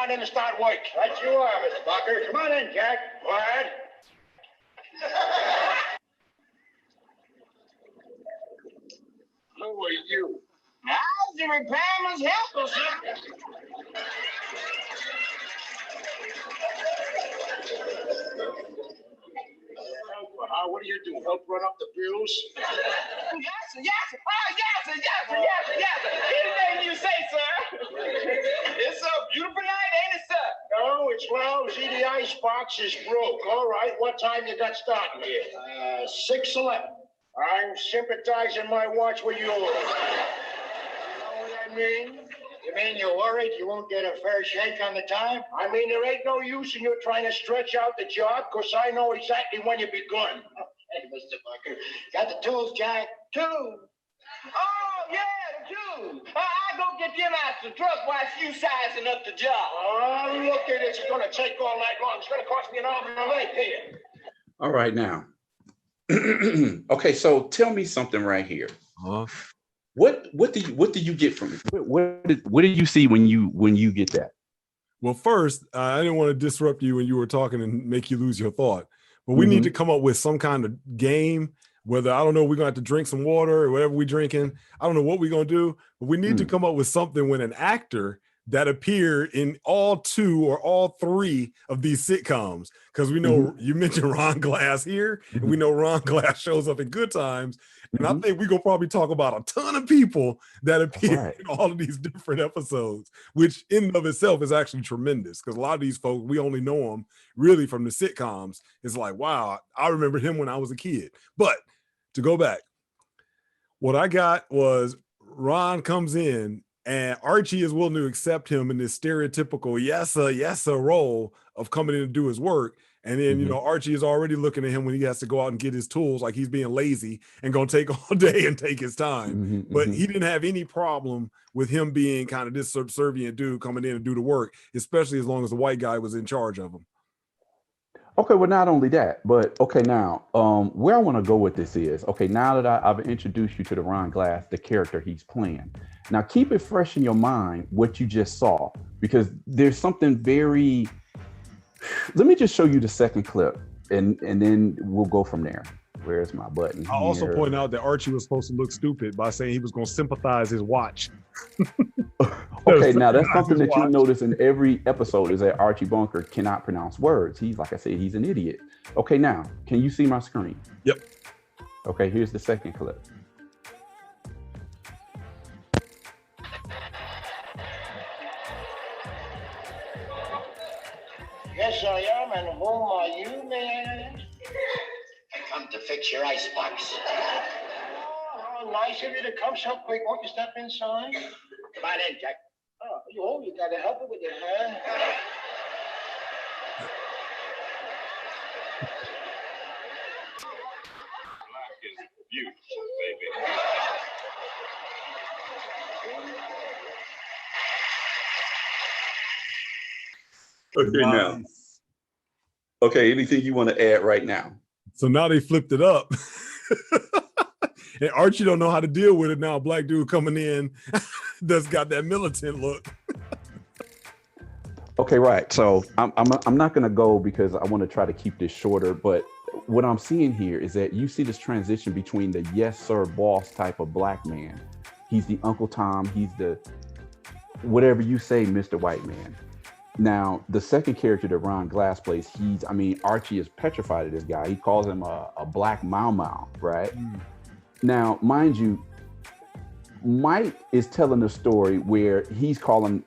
on in and start work. Right you are, Mr. Bunker. Come on in, Jack. What? Who are you? I was the repairman's helper, sir. What do you do? Help run up the bills? Yes, sir. Yes, sir. Oh, yes, sir. Yes, sir. Yes, sir. Yes, sir. Anything you say, sir. It's a beautiful night, ain't it, sir? No, it's lousy. The icebox is broke. All right, what time you got started here? 6:11. I'm sympathizing my watch with yours. You know what I mean? You mean you're worried you won't get a fair shake on the time? I mean, there ain't no use in you trying to stretch out the job, because I know exactly when you begun. Hey, Mr. Bunker, got the tools, Jack? Tools? Oh, yeah, the tools. I'll go get them out the truck while you sizing up the job. Oh, look at it. It's going to take all night long. It's going to cost me an arm and a leg here. All right, now. Okay, so tell me something right here. What do you get from it? What did you see when you get that? Well, first, I didn't want to disrupt you when you were talking and make you lose your thought. But we need to come up with some kind of game, whether, I don't know, we're going to have to drink some water or whatever we're drinking. I don't know what we're going to do, but we need to come up with something when an actor that appeared in all 2 or all 3 of these sitcoms. Because we know you mentioned Ron Glass here, and we know Ron Glass shows up in Good Times. And I think we're going to probably talk about a ton of people that appear in all of these different episodes, which in and of itself is actually tremendous. Because a lot of these folks, we only know them really from the sitcoms. It's like, wow, I remember him when I was a kid. But to go back, what I got was Ron comes in and Archie is willing to accept him in this stereotypical yes sir role of coming in to do his work. And then, you know, Archie is already looking at him when he has to go out and get his tools, like he's being lazy and going to take all day and take his time. But he didn't have any problem with him being kind of this subservient dude coming in and do the work, especially as long as the white guy was in charge of him. Okay, well, not only that, but okay, now, where I want to go with this is, okay, now that I've introduced you to the Ron Glass, the character he's playing. Now, keep it fresh in your mind what you just saw, because there's something very... Let me just show you the second clip, and then we'll go from there. Where's my button? I'll also point out that Archie was supposed to look stupid by saying he was going to sympathize his watch. Okay, now that's something that you notice in every episode is that Archie Bunker cannot pronounce words. He's, like I said, he's an idiot. Okay, now, can you see my screen? Yep. Okay, here's the second clip. Yes, I am, and whom are you, man? I come to fix your icebox. Oh, how nice of you to come so quick. Won't you step inside? Come on in, Jack. Oh, you got to help it with your hand. Black is beautiful, baby. Okay, now. Okay, anything you want to add right now? So now they flipped it up. And Archie don't know how to deal with it now. A black dude coming in that's got that militant look. Okay, right. So I'm not going to go because I want to try to keep this shorter. But what I'm seeing here is that you see this transition between the yes, sir, boss type of black man. He's the Uncle Tom. He's the whatever you say, Mr. White Man. Now, the second character that Ron Glass plays, Archie is petrified of this guy. He calls him a black Mau Mau, right? Now, mind you, Mike is telling a story where he's calling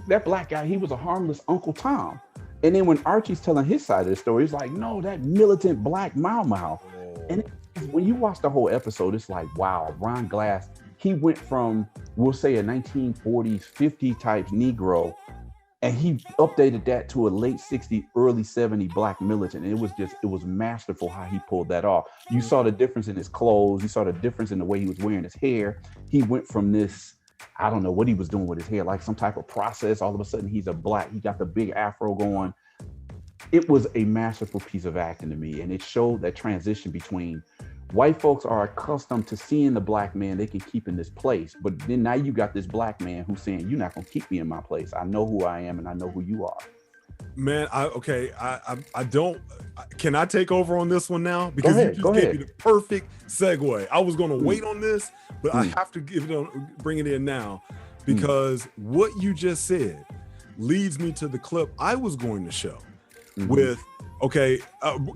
that black guy, he was a harmless Uncle Tom. And then when Archie's telling his side of the story, he's like, no, that militant black Mau Mau. And when you watch the whole episode, it's like, wow, Ron Glass, he went from, we'll say a 1940s, 50 type Negro, and he updated that to a late 60s, early 70s black militant. And it was masterful how he pulled that off. You saw the difference in his clothes. You saw the difference in the way he was wearing his hair. He went from this, I don't know what he was doing with his hair, like some type of process. All of a sudden he got the big afro going. It was a masterful piece of acting to me. And it showed that transition between white folks are accustomed to seeing the black man they can keep in this place. But then now you got this black man who's saying, you're not going to keep me in my place. I know who I am and I know who you are. Man, I don't. Can I take over on this one now? Because you just gave me the perfect segue. I was going to wait on this, but I have to bring it in now, because what you just said leads me to the clip I was going to show. With,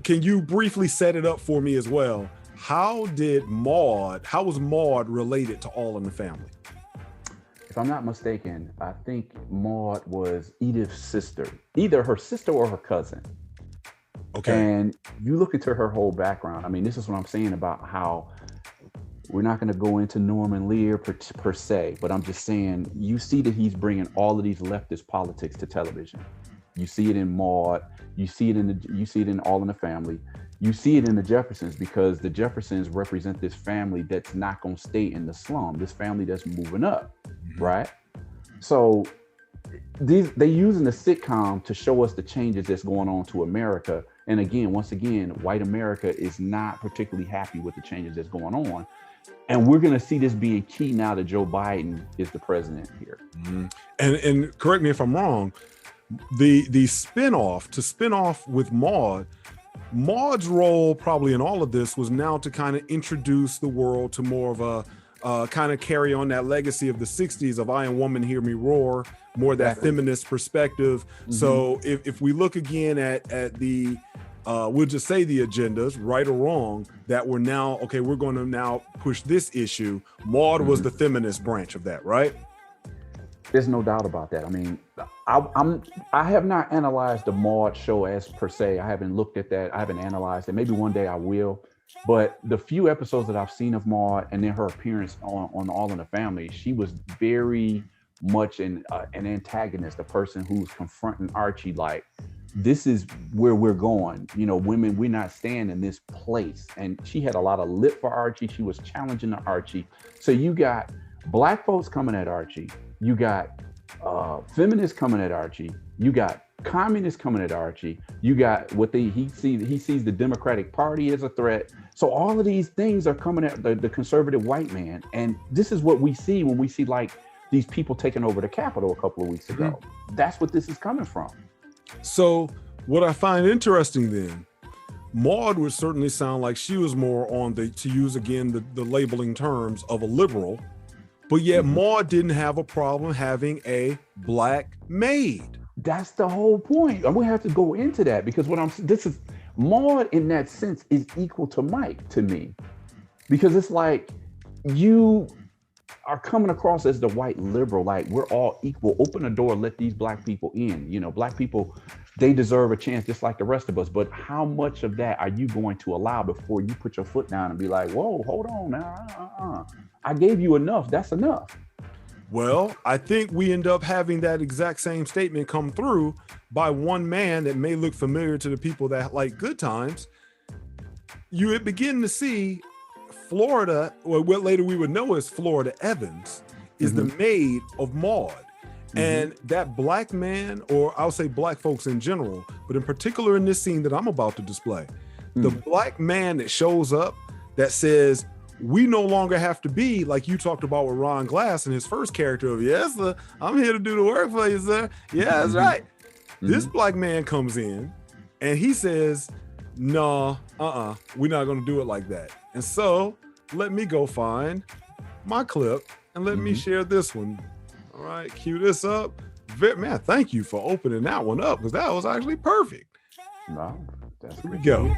can you briefly set it up for me as well? How was Maude related to All in the Family? If I'm not mistaken, I think Maude was Edith's sister, either her sister or her cousin. Okay. And you look into her whole background. I mean, this is what I'm saying about how we're not going to go into Norman Lear per se, but I'm just saying, you see that he's bringing all of these leftist politics to television. You see it in Maude. You see it in All in the Family. You see it in the Jeffersons, because the Jeffersons represent this family that's not going to stay in the slum. This family that's moving up, right? So they using the sitcom to show us the changes that's going on to America. And again, once again, white America is not particularly happy with the changes that's going on. And we're going to see this being key now that Joe Biden is the president here. And correct me if I'm wrong, the spin off with Maude's role probably in all of this was now to kind of introduce the world to more of a kind of carry on that legacy of the 60s of I Am Woman, Hear Me Roar, more that feminist perspective. So if we look again at the we'll just say the agendas, right or wrong, that we're now, we're going to now push this issue. Maude was the feminist branch of that, right? There's no doubt about that. I mean, I have not analyzed the Maude show as per se. I haven't looked at that. I haven't analyzed it. Maybe one day I will. But the few episodes that I've seen of Maude, and then her appearance on All in the Family, she was very much an antagonist, a person who's confronting Archie like, this is where we're going. You know, women, we're not staying in this place. And she had a lot of lip for Archie. She was challenging the Archie. So you got black folks coming at Archie. You got feminists coming at Archie. You got communists coming at Archie. You got he sees the Democratic Party as a threat. So all of these things are coming at the conservative white man. And this is what we see when we see like these people taking over the Capitol a couple of weeks ago. That's what this is coming from. So what I find interesting then, Maude would certainly sound like she was more on to use again the labeling terms of a liberal. But yet Maude didn't have a problem having a black maid. That's the whole point. And we have to go into that, because Maude in that sense is equal to Mike to me, because it's like you are coming across as the white liberal, like we're all equal. Open the door, let these black people in. You know, black people, they deserve a chance just like the rest of us. But how much of that are you going to allow before you put your foot down and be like, whoa, hold on now. I gave you enough. That's enough. Well, I think we end up having that exact same statement come through by one man that may look familiar to the people that like Good Times. You begin to see Florida, or what later we would know as Florida Evans, is the maid of Maude. And that black man, or I'll say black folks in general, but in particular in this scene that I'm about to display, the black man that shows up that says, we no longer have to be like you talked about with Ron Glass and his first character of, yes, sir, I'm here to do the work for you, sir. Yeah, that's right. This black man comes in and he says, no, we're not going to do it like that. And so let me go find my clip and let me share this one. All right, cue this up. Man, thank you for opening that one up, because that was actually perfect. No, that's Here we go.